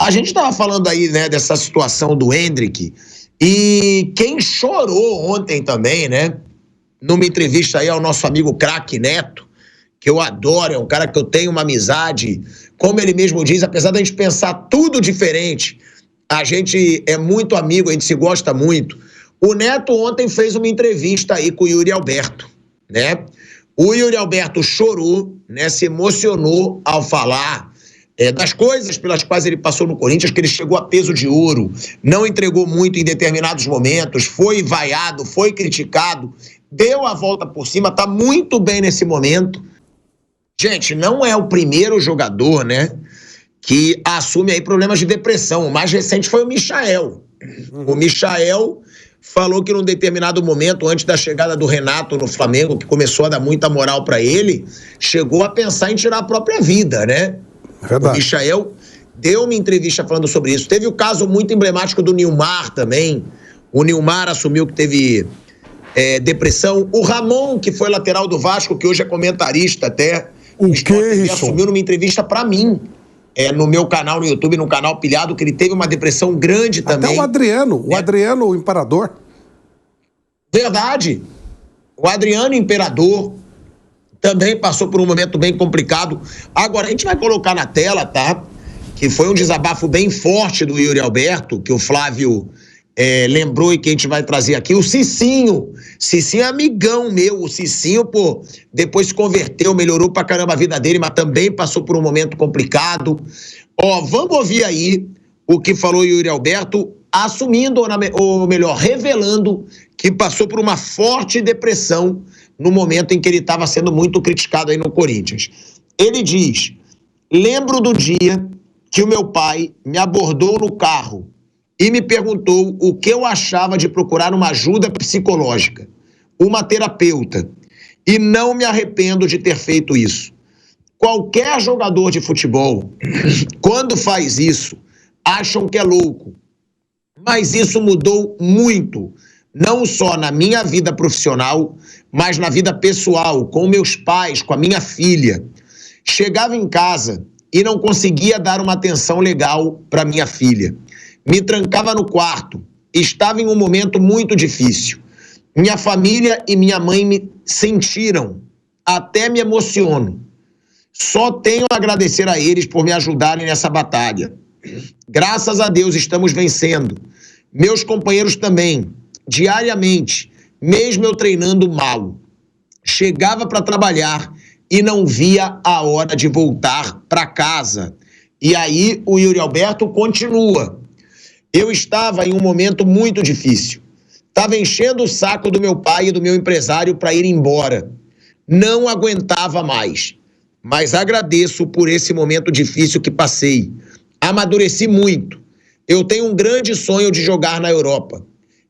A gente estava falando aí, né, dessa situação do Endrick, e quem chorou ontem também, né, numa entrevista aí ao nosso amigo Craque Neto, que eu adoro, é um cara que eu tenho uma amizade, como ele mesmo diz, apesar da gente pensar tudo diferente, a gente é muito amigo, a gente se gosta muito. O Neto ontem fez uma entrevista aí com o Yuri Alberto, né? O Yuri Alberto chorou, né, se emocionou ao falar das coisas pelas quais ele passou no Corinthians, que ele chegou a peso de ouro, não entregou muito em determinados momentos, foi vaiado, foi criticado, deu a volta por cima, tá muito bem nesse momento. Gente, não é o primeiro jogador, né, que assume aí problemas de depressão. O mais recente foi o Michael. O Michael falou que num determinado momento, antes da chegada do Renato no Flamengo, que começou a dar muita moral pra ele, chegou a pensar em tirar a própria vida, né? Verdade. O Michael deu uma entrevista falando sobre isso. Teve o caso muito emblemático do Nilmar também. O Nilmar assumiu que teve depressão. O Ramon, que foi lateral do Vasco, que hoje é comentarista até, assumiu numa entrevista pra mim, no meu canal no YouTube, no canal Pilhado, que ele teve uma depressão grande também. Até o Adriano, né? O Adriano, o Imperador. Verdade. O Adriano Imperador também passou por um momento bem complicado. Agora, a gente vai colocar na tela, tá? Que foi um desabafo bem forte do Yuri Alberto, que o Flávio lembrou e que a gente vai trazer aqui. O Cicinho. Cicinho é amigão meu. O Cicinho, pô, depois se converteu, melhorou pra caramba a vida dele, mas também passou por um momento complicado. Ó, vamos ouvir aí o que falou o Yuri Alberto, assumindo, ou melhor, revelando que passou por uma forte depressão no momento em que ele estava sendo muito criticado aí no Corinthians. Ele diz: lembro do dia que o meu pai me abordou no carro e me perguntou o que eu achava de procurar uma ajuda psicológica, uma terapeuta, e não me arrependo de ter feito isso. Qualquer jogador de futebol, quando faz isso, acham que é louco, mas isso mudou muito, não só na minha vida profissional, mas na vida pessoal, com meus pais, com a minha filha. Chegava em casa e não conseguia dar uma atenção legal para minha filha. Me trancava no quarto. Estava em um momento muito difícil. Minha família e minha mãe me sentiram. Até me emociono. Só tenho a agradecer a eles por me ajudarem nessa batalha. Graças a Deus estamos vencendo. Meus companheiros também, diariamente, mesmo eu treinando mal. Chegava para trabalhar e não via a hora de voltar para casa. E aí o Yuri Alberto continua. Eu estava em um momento muito difícil. Estava enchendo o saco do meu pai e do meu empresário para ir embora. Não aguentava mais. Mas agradeço por esse momento difícil que passei. Amadureci muito. Eu tenho um grande sonho de jogar na Europa.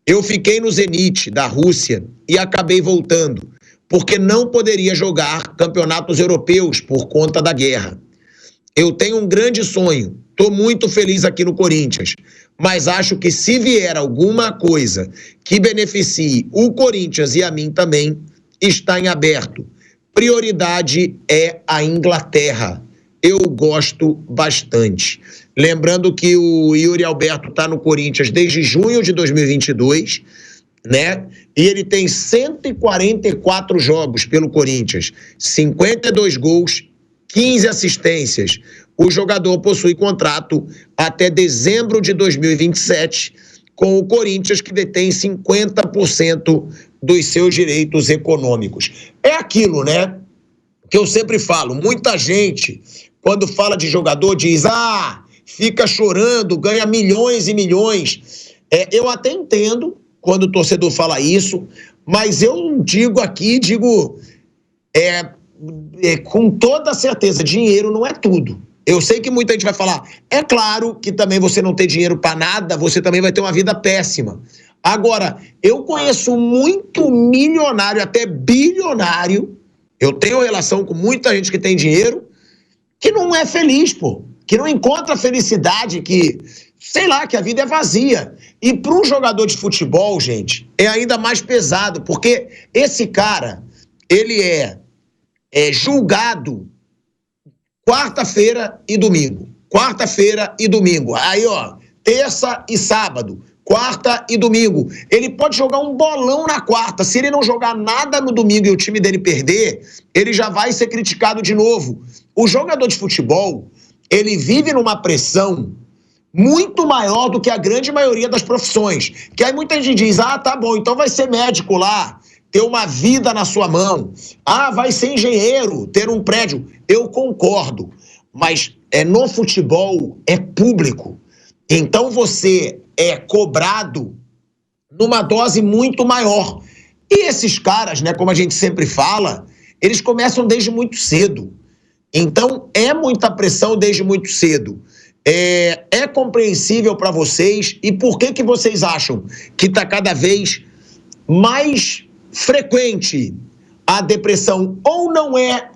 Eu fiquei no Zenit, da Rússia, e acabei voltando, porque não poderia jogar campeonatos europeus por conta da guerra. Eu tenho um grande sonho. Estou muito feliz aqui no Corinthians, mas acho que se vier alguma coisa que beneficie o Corinthians e a mim também, está em aberto. Prioridade é a Inglaterra. Eu gosto bastante. Lembrando que o Yuri Alberto está no Corinthians desde junho de 2022, né? E ele tem 144 jogos pelo Corinthians, 52 gols, 15 assistências. O jogador possui contrato até dezembro de 2027 com o Corinthians, que detém 50% dos seus direitos econômicos. É aquilo, né? Que eu sempre falo, muita gente, quando fala de jogador, diz, fica chorando, ganha milhões e milhões. Eu até entendo quando o torcedor fala isso, mas eu digo aqui, com toda certeza, dinheiro não é tudo. Eu sei que muita gente vai falar, é claro que também você não ter dinheiro para nada, você também vai ter uma vida péssima. Agora, eu conheço muito milionário, até bilionário, eu tenho relação com muita gente que tem dinheiro, que não é feliz, pô. Que não encontra felicidade, que, sei lá, que a vida é vazia. E para um jogador de futebol, gente, é ainda mais pesado, porque esse cara, ele é julgado quarta-feira e domingo. quarta-feira e domingo. Aí, ó, terça e sábado, quarta e domingo. Ele pode jogar um bolão na quarta. Se ele não jogar nada no domingo e o time dele perder, ele já vai ser criticado de novo. O jogador de futebol, ele vive numa pressão muito maior do que a grande maioria das profissões. Que aí muita gente diz, tá bom, então vai ser médico lá, ter uma vida na sua mão. Vai ser engenheiro, ter um prédio. Eu concordo, mas no futebol é público. Então você é cobrado numa dose muito maior. E esses caras, né, como a gente sempre fala, eles começam desde muito cedo. Então é muita pressão desde muito cedo. É compreensível para vocês. E por que vocês acham que está cada vez mais frequente a depressão? Ou não é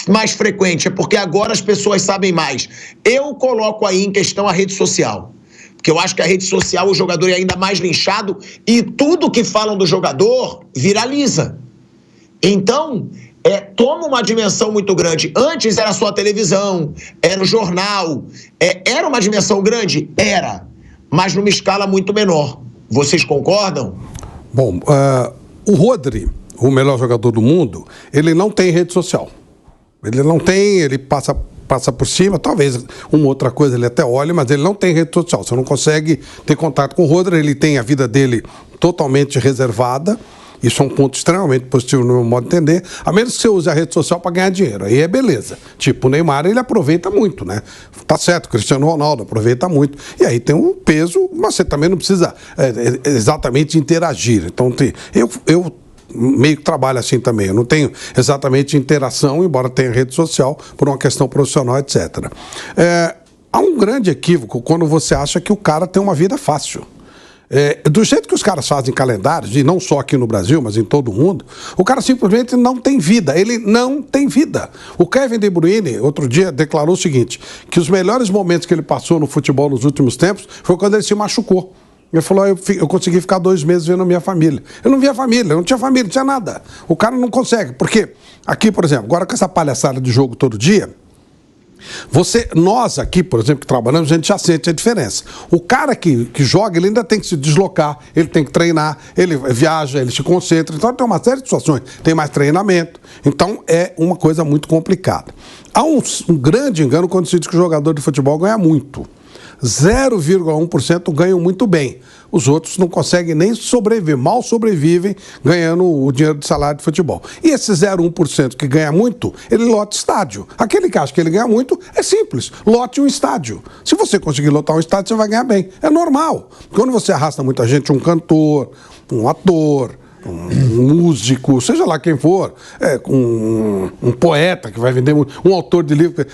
mais frequente? É porque agora as pessoas sabem mais. Eu coloco aí em questão a rede social. Porque eu acho que a rede social, o jogador é ainda mais linchado e tudo que falam do jogador viraliza. Então, toma uma dimensão muito grande. Antes era só a televisão, era o jornal. Era uma dimensão grande? Era. Mas numa escala muito menor. Vocês concordam? Bom, o Rodri, o melhor jogador do mundo, ele não tem rede social. Ele não tem, ele passa por cima, talvez uma outra coisa ele até olhe, mas ele não tem rede social. Você não consegue ter contato com o Rodri, ele tem a vida dele totalmente reservada. Isso é um ponto extremamente positivo no meu modo de entender, a menos que você use a rede social para ganhar dinheiro. Aí é beleza. Tipo, o Neymar, ele aproveita muito, né? Tá certo, o Cristiano Ronaldo aproveita muito. E aí tem um peso, mas você também não precisa exatamente interagir. Então, eu meio que trabalho assim também. Eu não tenho exatamente interação, embora tenha rede social, por uma questão profissional, etc. Há um grande equívoco quando você acha que o cara tem uma vida fácil. Do jeito que os caras fazem calendários, e não só aqui no Brasil, mas em todo o mundo, o cara simplesmente não tem vida. Ele não tem vida. O Kevin De Bruyne, outro dia, declarou o seguinte, que os melhores momentos que ele passou no futebol nos últimos tempos foi quando ele se machucou. Ele falou, eu consegui ficar 2 meses vendo a minha família. Eu não via família, eu não tinha família, não tinha nada. O cara não consegue, porque aqui, por exemplo, agora com essa palhaçada de jogo todo dia, nós aqui, por exemplo, que trabalhamos, a gente já sente a diferença. O cara que joga, ele ainda tem que se deslocar, ele tem que treinar, ele viaja, ele se concentra. Então tem uma série de situações, tem mais treinamento. Então é uma coisa muito complicada. Há um grande engano quando se diz que o jogador de futebol ganha muito. 0,1% ganham muito bem. Os outros não conseguem nem sobreviver, mal sobrevivem ganhando o dinheiro de salário de futebol. E esse 0,1% que ganha muito, ele lota estádio. Aquele que acha que ele ganha muito, é simples, lote um estádio. Se você conseguir lotar um estádio, você vai ganhar bem. É normal. Quando você arrasta muita gente, um cantor, um ator, um músico, seja lá quem for, um poeta que vai vender muito, um autor de livro.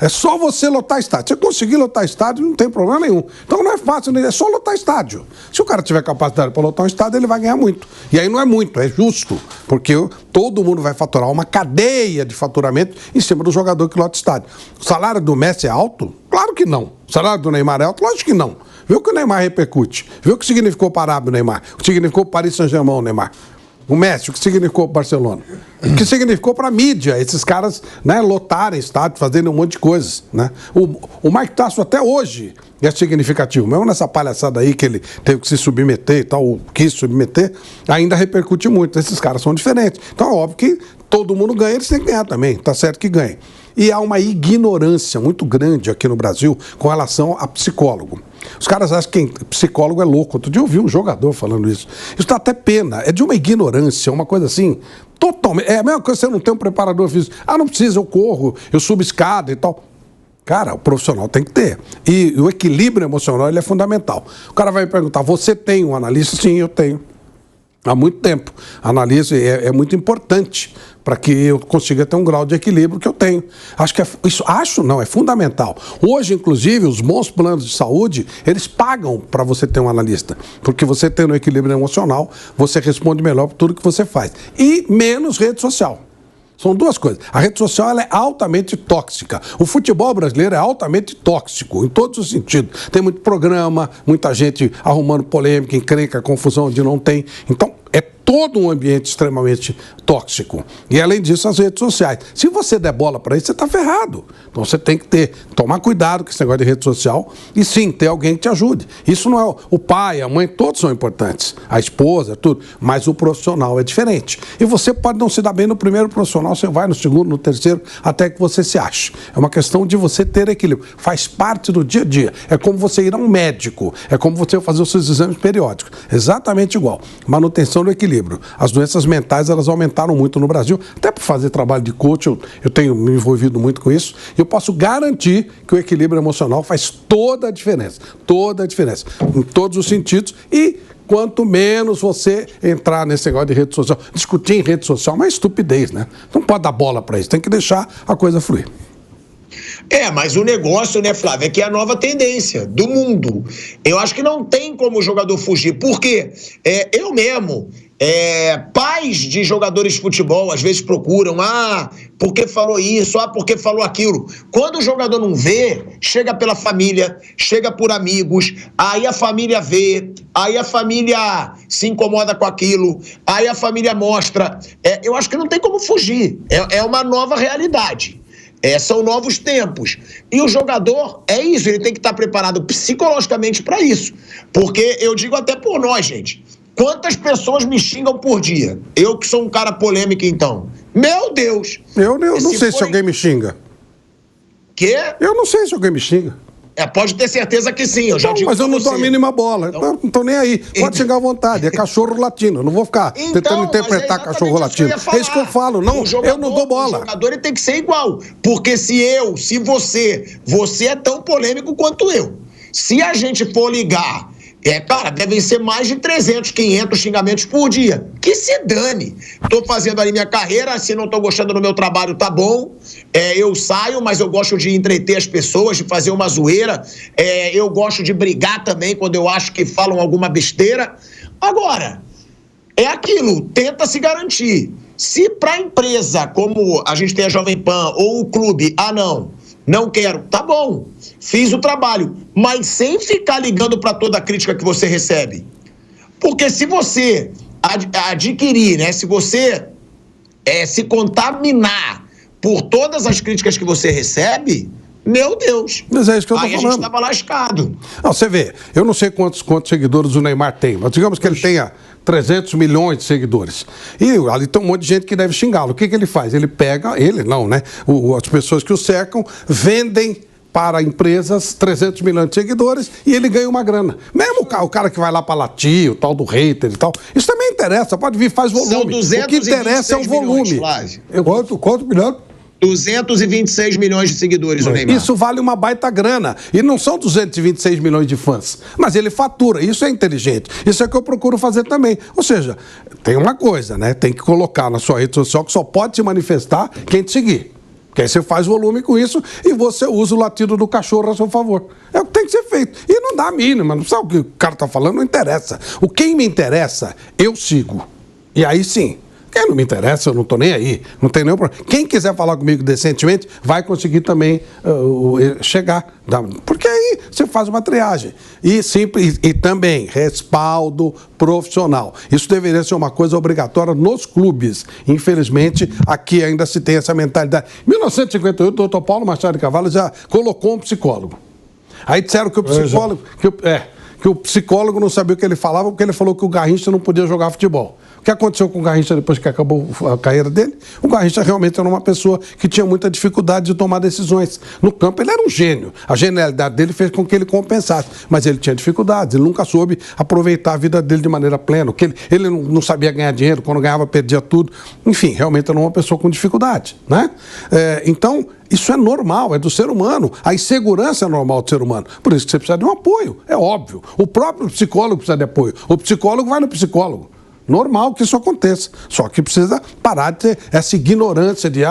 É só você lotar estádio. Se conseguir lotar estádio, não tem problema nenhum. Então não é fácil, é só lotar estádio. Se o cara tiver capacidade para lotar um estádio, ele vai ganhar muito. E aí não é muito, é justo, porque todo mundo vai faturar uma cadeia de faturamento em cima do jogador que lota estádio. O salário do Messi é alto? Claro que não. O salário do Neymar é alto? Lógico que não. Vê o que o Neymar repercute. Vê o que significou para a Arábia o Neymar. O que significou para o Paris Saint-Germain o Neymar. O Messi, o que significou para o Barcelona? O que significou para a mídia, esses caras, né, lotarem estádio, fazendo um monte de coisas. Né? O Mike Tyson até hoje é significativo. Mesmo nessa palhaçada aí que ele teve que se submeter e tal, ou quis submeter, ainda repercute muito. Esses caras são diferentes. Então é óbvio que todo mundo ganha, eles têm que ganhar também. Tá certo que ganha. E há uma ignorância muito grande aqui no Brasil com relação a psicólogo. Os caras acham que psicólogo é louco. Outro dia eu vi um jogador falando isso. Isso dá até pena. É de uma ignorância, uma coisa assim, totalmente... É a mesma coisa que você não tem um preparador físico. Não precisa, eu corro, eu subo escada e tal. Cara, o profissional tem que ter. E o equilíbrio emocional, ele é fundamental. O cara vai me perguntar, você tem um analista? Sim, eu tenho. Há muito tempo. A análise é muito importante para que eu consiga ter um grau de equilíbrio que eu tenho. É fundamental. Hoje, inclusive, os bons planos de saúde, eles pagam para você ter um analista. Porque você tendo um equilíbrio emocional, você responde melhor por tudo que você faz. E menos rede social. São duas coisas. A rede social ela é altamente tóxica. O futebol brasileiro é altamente tóxico, em todos os sentidos. Tem muito programa, muita gente arrumando polêmica, encrenca, confusão onde não tem. Então, é todo um ambiente extremamente tóxico. E, além disso, as redes sociais. Se você der bola para isso, você está ferrado. Então, você tem que tomar cuidado com esse negócio de rede social e, sim, ter alguém que te ajude. Isso não é o pai, a mãe, todos são importantes. A esposa, tudo. Mas o profissional é diferente. E você pode não se dar bem no primeiro profissional, você vai no segundo, no terceiro, até que você se ache. É uma questão de você ter equilíbrio. Faz parte do dia a dia. É como você ir a um médico. É como você fazer os seus exames periódicos. Exatamente igual. Manutenção do equilíbrio. As doenças mentais, elas aumentaram muito no Brasil, até por fazer trabalho de coach, eu tenho me envolvido muito com isso, e eu posso garantir que o equilíbrio emocional faz toda a diferença, em todos os sentidos, e quanto menos você entrar nesse negócio de rede social, discutir em rede social é uma estupidez, né? Não pode dar bola para isso, tem que deixar a coisa fluir. Mas o negócio, né, Flávio, é que é a nova tendência do mundo. Eu acho que não tem como o jogador fugir. Por quê? Eu mesmo, pais de jogadores de futebol, às vezes procuram, porque falou isso, porque falou aquilo. Quando o jogador não vê, chega pela família, chega por amigos, aí a família vê, aí a família se incomoda com aquilo, aí a família mostra. Eu acho que não tem como fugir. É uma nova realidade. São novos tempos. E o jogador, isso, ele tem que estar preparado psicologicamente para isso. Porque eu digo até por nós, gente. Quantas pessoas me xingam por dia? Eu que sou um cara polêmico, então. Meu Deus! Eu não sei se alguém me xinga. Quê? Eu não sei se alguém me xinga. Pode ter certeza que sim, eu já digo. Mas eu não dou a mínima bola, então, não tô nem aí. Pode chegar à vontade, é cachorro latino. Eu não vou ficar tentando interpretar cachorro latino. É isso que eu falo, não, eu não dou bola. O jogador ele tem que ser igual, porque se você é tão polêmico quanto eu. Se a gente for ligar, cara, devem ser mais de 300, 500 xingamentos por dia. Que se dane. Tô fazendo ali minha carreira, se não tô gostando do meu trabalho, tá bom. Eu saio, mas eu gosto de entreter as pessoas, de fazer uma zoeira. Eu gosto de brigar também quando eu acho que falam alguma besteira. Agora, é aquilo, tenta se garantir. Se pra empresa, como a gente tem a Jovem Pan, ou o clube, não quero, tá bom, fiz o trabalho, mas sem ficar ligando para toda a crítica que você recebe. Porque se você adquirir, né, se você se contaminar por todas as críticas que você recebe, meu Deus. Mas é isso que eu tô falando. Aí a gente tava lascado. Não, você vê, eu não sei quantos seguidores o Neymar tem, mas digamos que ele tenha 300 milhões de seguidores. E ali tem um monte de gente que deve xingá-lo. O que ele faz? Ele pega, as pessoas que o cercam, vendem para empresas 300 milhões de seguidores e ele ganha uma grana. Mesmo o cara que vai lá para latir, o tal do hater e tal, isso também interessa, pode vir, faz volume. São 226 o que interessa é o volume. Milhões, Quanto milhão? 226 milhões de seguidores o Neymar. Isso vale uma baita grana. E não são 226 milhões de fãs. Mas ele fatura. Isso é inteligente. Isso é o que eu procuro fazer também. Ou seja, tem uma coisa, né? Tem que colocar na sua rede social que só pode se manifestar quem te seguir. Porque aí você faz volume com isso e você usa o latido do cachorro a seu favor. É o que tem que ser feito. E não dá a mínima. Não sabe o que o cara está falando, não interessa. O quem me interessa, eu sigo. E aí sim. Quem não me interessa, eu não estou nem aí. Não tem nenhum problema. Quem quiser falar comigo decentemente, vai conseguir também chegar. Porque aí você faz uma triagem. E também respaldo profissional. Isso deveria ser uma coisa obrigatória nos clubes. Infelizmente, aqui ainda se tem essa mentalidade. Em 1958, o doutor Paulo Machado de Carvalho já colocou um psicólogo. Aí disseram que o psicólogo... que o psicólogo não sabia o que ele falava, porque ele falou que o Garrincha não podia jogar futebol. O que aconteceu com o Garrincha depois que acabou a carreira dele? O Garrincha realmente era uma pessoa que tinha muita dificuldade de tomar decisões. No campo ele era um gênio. A genialidade dele fez com que ele compensasse. Mas ele tinha dificuldades, ele nunca soube aproveitar a vida dele de maneira plena. Ele não sabia ganhar dinheiro, quando ganhava perdia tudo. Enfim, realmente era uma pessoa com dificuldade, né? Então, isso é normal, é do ser humano. A insegurança é normal do ser humano. Por isso que você precisa de um apoio, é óbvio. O próprio psicólogo precisa de apoio. O psicólogo vai no psicólogo. Normal que isso aconteça. Só que precisa parar de ter essa ignorância de,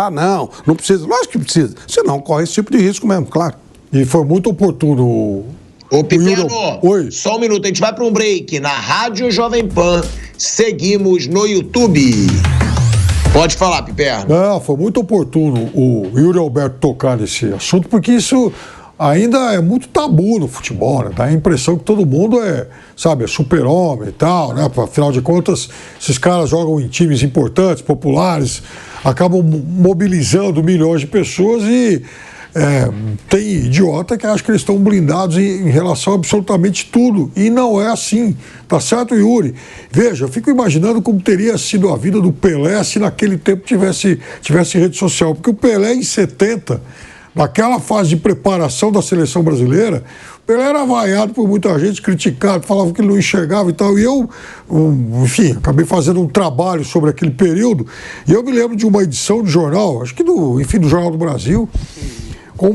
não precisa. Lógico que precisa. Senão corre esse tipo de risco mesmo, claro. E foi muito oportuno. Ô, Piperno, só um minuto, a gente vai para um break. Na Rádio Jovem Pan, seguimos no YouTube. Pode falar, Piperno. Não, foi muito oportuno o Yuri Alberto tocar nesse assunto, porque isso ainda é muito tabu no futebol, né? Dá a impressão que todo mundo é super-homem e tal, né? Afinal de contas, esses caras jogam em times importantes, populares, acabam mobilizando milhões de pessoas e tem idiota que acha que eles estão blindados em relação a absolutamente tudo. E não é assim. Tá certo, Yuri? Veja, eu fico imaginando como teria sido a vida do Pelé se naquele tempo tivesse rede social. Porque o Pelé, em 70, naquela fase de preparação da seleção brasileira, o Pelé era vaiado por muita gente, criticado, falava que ele não enxergava e tal. E eu, enfim, acabei fazendo um trabalho sobre aquele período. E eu me lembro de uma edição de jornal, acho que do Jornal do Brasil, com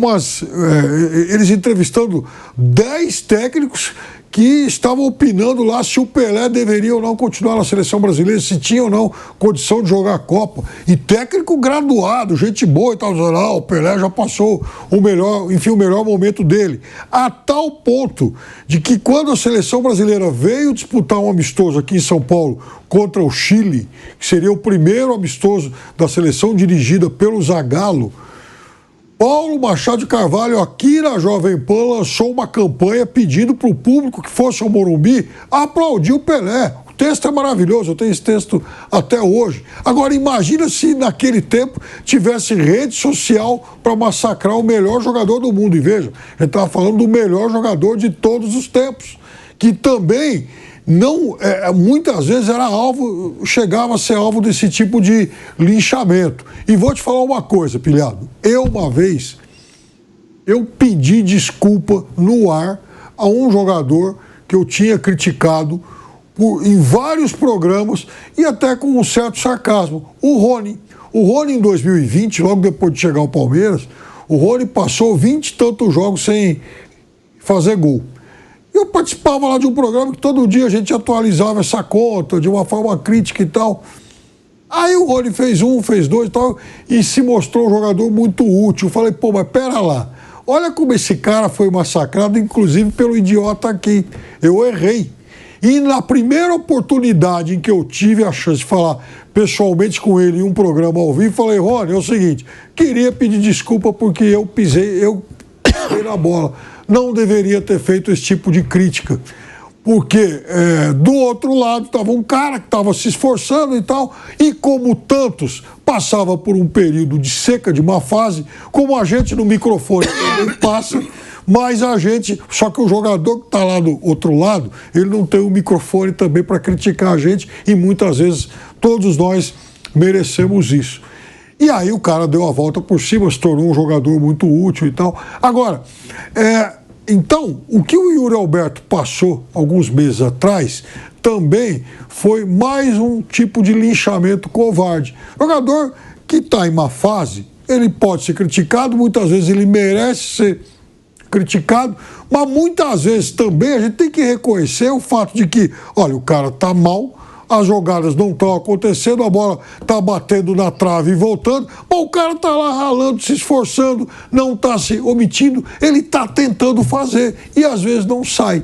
eles entrevistando 10 técnicos que estavam opinando lá se o Pelé deveria ou não continuar na seleção brasileira, se tinha ou não condição de jogar a Copa. E técnico graduado, gente boa e tal, dizendo, o Pelé já passou o melhor momento dele. A tal ponto de que quando a seleção brasileira veio disputar um amistoso aqui em São Paulo contra o Chile, que seria o primeiro amistoso da seleção dirigida pelo Zagallo, Paulo Machado de Carvalho, aqui na Jovem Pan, lançou uma campanha pedindo para o público que fosse ao Morumbi aplaudir o Pelé. O texto é maravilhoso, eu tenho esse texto até hoje. Agora, imagina se naquele tempo tivesse rede social para massacrar o melhor jogador do mundo. E veja, a gente estava falando do melhor jogador de todos os tempos, que também não, muitas vezes chegava a ser alvo desse tipo de linchamento. E vou te falar uma coisa, pilhado. Uma vez, eu pedi desculpa no ar a um jogador que eu tinha criticado em vários programas e até com um certo sarcasmo. O Rony. O Rony, em 2020, logo depois de chegar ao Palmeiras, o Rony passou 20 e tantos jogos sem fazer gol. Eu participava lá de um programa que todo dia a gente atualizava essa conta de uma forma crítica e tal. Aí o Rony fez fez dois e tal, e se mostrou um jogador muito útil. Eu falei, mas pera lá, olha como esse cara foi massacrado, inclusive pelo idiota aqui. Eu errei. E na primeira oportunidade em que eu tive a chance de falar pessoalmente com ele em um programa ao vivo, falei, Rony, é o seguinte, queria pedir desculpa porque eu pisei na bola. Não deveria ter feito esse tipo de crítica, porque do outro lado estava um cara que estava se esforçando e tal, e como tantos passava por um período de seca, de má fase, como a gente no microfone também passa, mas só que o jogador que está lá do outro lado, ele não tem o microfone também para criticar a gente, e muitas vezes todos nós merecemos isso. E aí o cara deu a volta por cima, se tornou um jogador muito útil e tal. Agora, então, o que o Yuri Alberto passou alguns meses atrás também foi mais um tipo de linchamento covarde. Jogador que está em má fase, ele pode ser criticado, muitas vezes ele merece ser criticado, mas muitas vezes também a gente tem que reconhecer o fato de que, olha, o cara está mal, as jogadas não estão acontecendo, a bola está batendo na trave e voltando, mas o cara está lá ralando, se esforçando, não está se omitindo, ele está tentando fazer e às vezes não sai.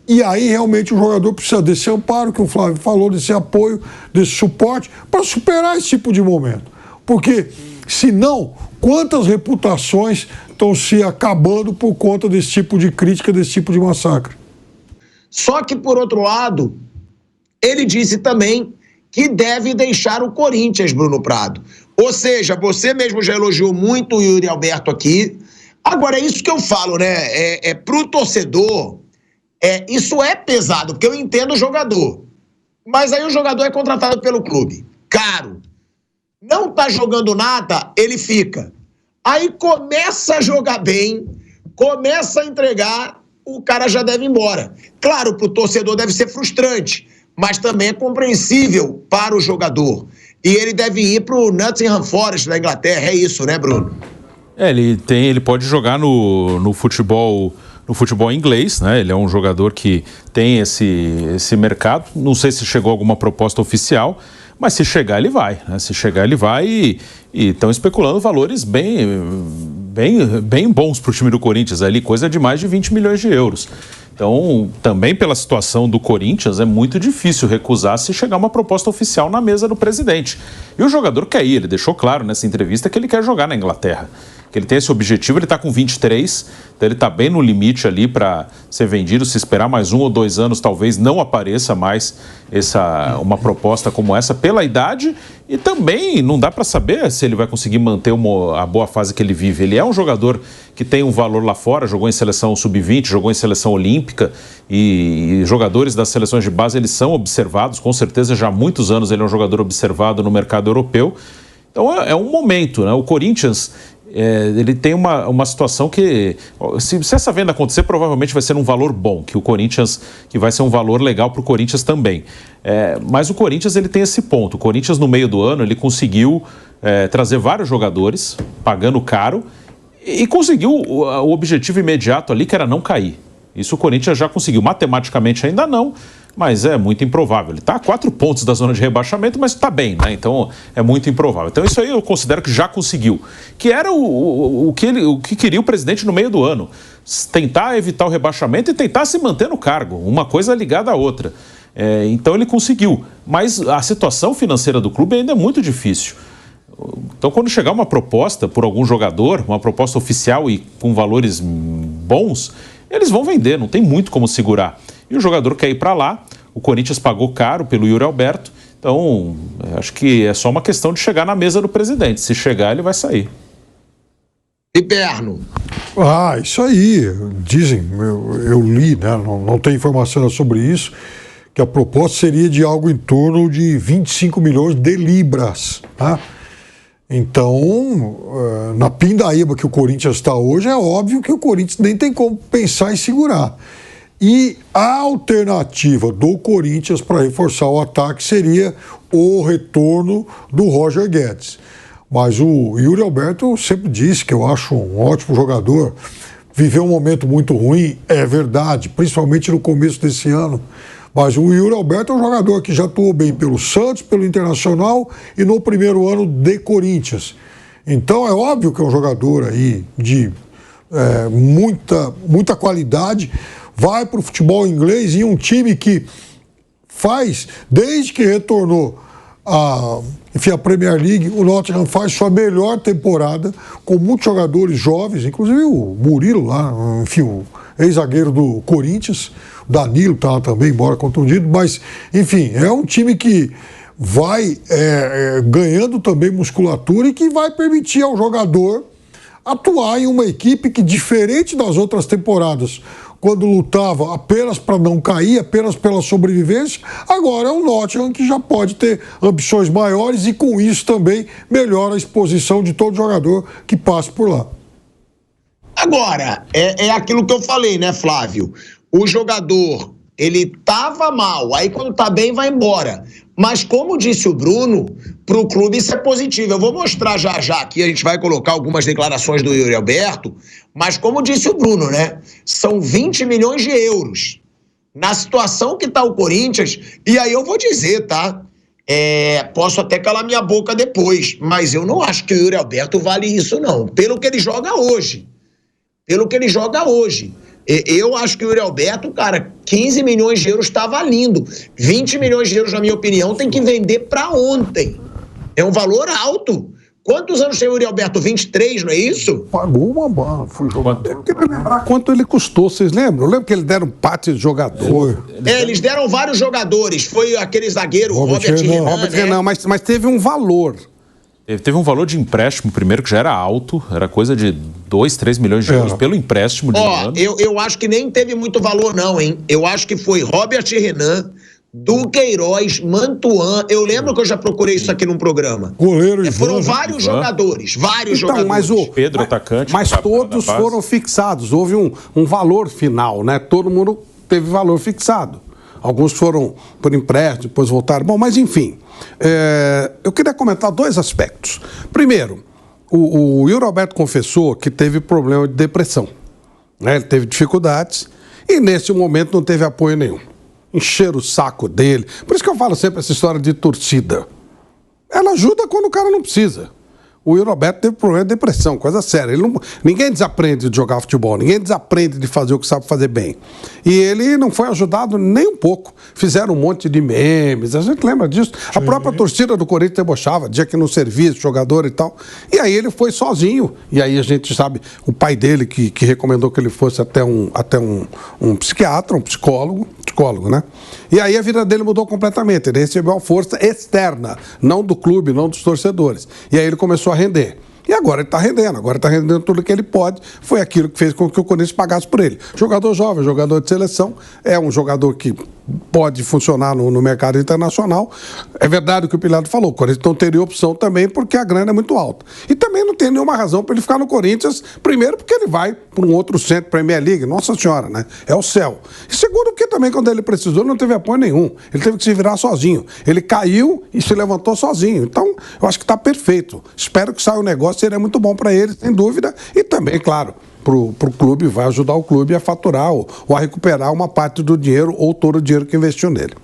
E aí realmente o jogador precisa desse amparo que o Flávio falou, desse apoio, desse suporte, para superar esse tipo de momento. Porque, senão, quantas reputações estão se acabando por conta desse tipo de crítica, desse tipo de massacre? Só que, por outro lado, ele disse também que deve deixar o Corinthians, Bruno Prado. Ou seja, você mesmo já elogiou muito o Yuri Alberto aqui. Agora, é isso que eu falo, né? Pro torcedor, isso é pesado, porque eu entendo o jogador. Mas aí o jogador é contratado pelo clube. Caro. Não tá jogando nada, ele fica. Aí começa a jogar bem, começa a entregar, o cara já deve ir embora. Claro, pro torcedor deve ser frustrante, mas também é compreensível para o jogador. E ele deve ir para o Nottingham Forest da Inglaterra, é isso, né, Bruno? Ele pode jogar no futebol inglês, né? Ele é um jogador que tem esse mercado. Não sei se chegou alguma proposta oficial, mas se chegar ele vai, né? Se chegar ele vai e estão especulando valores bem bons para o time do Corinthians, ali coisa de mais de 20 milhões de euros. Então, também pela situação do Corinthians, é muito difícil recusar se chegar uma proposta oficial na mesa do presidente. E o jogador quer ir, ele deixou claro nessa entrevista que ele quer jogar na Inglaterra. que ele tem esse objetivo, ele está com 23, então ele está bem no limite ali para ser vendido. Se esperar mais 1 ou 2 anos, talvez não apareça mais uma proposta como essa pela idade, e também não dá para saber se ele vai conseguir manter a boa fase que ele vive. Ele é um jogador que tem um valor lá fora, jogou em seleção sub-20, jogou em seleção olímpica, e jogadores das seleções de base, eles são observados, com certeza já há muitos anos ele é um jogador observado no mercado europeu. Então é um momento, né? O Corinthians, ele tem uma situação que, se essa venda acontecer, provavelmente vai ser um valor bom, que vai ser um valor legal para o Corinthians também. Mas o Corinthians, ele tem esse ponto. O Corinthians, no meio do ano, ele conseguiu trazer vários jogadores, pagando caro, e conseguiu o objetivo imediato ali, que era não cair. Isso o Corinthians já conseguiu. Matematicamente ainda não, mas é muito improvável. Ele está a 4 pontos da zona de rebaixamento, mas está bem, né? Então é muito improvável. Então isso aí eu considero que já conseguiu. Que era o que queria o presidente no meio do ano. Tentar evitar o rebaixamento e tentar se manter no cargo. Uma coisa ligada à outra. Então ele conseguiu. Mas a situação financeira do clube ainda é muito difícil. Então, quando chegar uma proposta por algum jogador, uma proposta oficial e com valores bons, eles vão vender, não tem muito como segurar. E o jogador quer ir para lá, o Corinthians pagou caro pelo Yuri Alberto, então acho que é só uma questão de chegar na mesa do presidente. Se chegar, ele vai sair. E Perno? Isso aí, dizem, eu li, né? Não tem informação sobre isso, que a proposta seria de algo em torno de 25 milhões de libras, tá? Então, na pindaíba que o Corinthians está hoje, é óbvio que o Corinthians nem tem como pensar em segurar. E a alternativa do Corinthians para reforçar o ataque seria o retorno do Roger Guedes. Mas o Yuri Alberto sempre disse que eu acho um ótimo jogador. Viveu um momento muito ruim, é verdade, principalmente no começo desse ano. Mas o Yuri Alberto é um jogador que já atuou bem pelo Santos, pelo Internacional e no primeiro ano de Corinthians. Então é óbvio que é um jogador aí de muita qualidade. Vai para o futebol inglês e um time que faz, desde que retornou a Premier League, o Nottingham faz sua melhor temporada, com muitos jogadores jovens, inclusive o Murilo lá, enfim, o ex-zagueiro do Corinthians, o Danilo está lá também, embora contundido, mas, enfim, é um time que vai ganhando também musculatura e que vai permitir ao jogador atuar em uma equipe que, diferente das outras temporadas, quando lutava apenas para não cair, apenas pela sobrevivência, agora é um Nottingham que já pode ter ambições maiores e, com isso, também melhora a exposição de todo jogador que passe por lá. Agora, é aquilo que eu falei, né, Flávio? O jogador, ele estava mal, aí quando tá bem vai embora. Mas como disse o Bruno, para o clube isso é positivo. Eu vou mostrar já aqui, a gente vai colocar algumas declarações do Yuri Alberto, mas como disse o Bruno, né? São 20 milhões de euros. Na situação que tá o Corinthians, e aí eu vou dizer, tá? Posso até calar minha boca depois, mas eu não acho que o Yuri Alberto vale isso, não. Pelo que ele joga hoje. Eu acho que o Yuri Alberto, cara, 15 milhões de euros tá valendo. 20 milhões de euros, na minha opinião, tem que vender para ontem. É um valor alto. Quantos anos tem o Yuri Alberto? 23, não é isso? Pagou uma bala, foi jogador. Eu queria lembrar quanto ele custou, vocês lembram? Eu lembro que eles deram pátio de jogador. Eles deram vários jogadores. Foi aquele zagueiro, Robert Renan, mas teve um valor. Teve um valor de empréstimo primeiro que já era alto, era coisa de 2, 3 milhões de euros pelo empréstimo de um ano. Eu acho que nem teve muito valor não, hein? Eu acho que foi Robert Renan, Duqueiroz, Mantuan. Eu lembro que eu já procurei isso aqui num programa. Goleiro Ivan. Foram vários jogadores, jogadores. Mas todos foram fixados. Houve um valor final, né? Todo mundo teve valor fixado. Alguns foram por empréstimo, depois voltaram. Bom, mas enfim, eu queria comentar 2 aspectos. Primeiro, o Yuri Alberto confessou que teve problema de depressão, né? Ele teve dificuldades e nesse momento não teve apoio nenhum. Encheram o saco dele. Por isso que eu falo sempre essa história de torcida. Ela ajuda quando o cara não precisa. O Yuri Alberto teve problema de depressão, coisa séria. Ninguém desaprende de jogar futebol, ninguém desaprende de fazer o que sabe fazer bem. E ele não foi ajudado nem um pouco. Fizeram um monte de memes, a gente lembra disso. Sim. A própria torcida do Corinthians debochava, dizia que não servia jogador e tal. E aí ele foi sozinho. E aí a gente sabe, o pai dele que recomendou que ele fosse até um psiquiatra, um psicólogo, né? E aí a vida dele mudou completamente. Ele recebeu a força externa, não do clube, não dos torcedores. E aí ele começou a render. E agora ele está rendendo tudo que ele pode. Foi aquilo que fez com que o Corinthians pagasse por ele. Jogador jovem, jogador de seleção, é um jogador que pode funcionar no mercado internacional. É verdade o que o Pilato falou, o Corinthians não teria opção também porque a grana é muito alta. E também não tem nenhuma razão para ele ficar no Corinthians, primeiro porque ele vai para um outro centro, Premier League, nossa senhora, né? É o céu. E segundo porque também quando ele precisou não teve apoio nenhum, ele teve que se virar sozinho. Ele caiu e se levantou sozinho. Então, eu acho que está perfeito. Espero que saia um negócio, seria muito bom para ele, sem dúvida, e também, claro, para o clube, vai ajudar o clube a faturar ou a recuperar uma parte do dinheiro ou todo o dinheiro que investiu nele.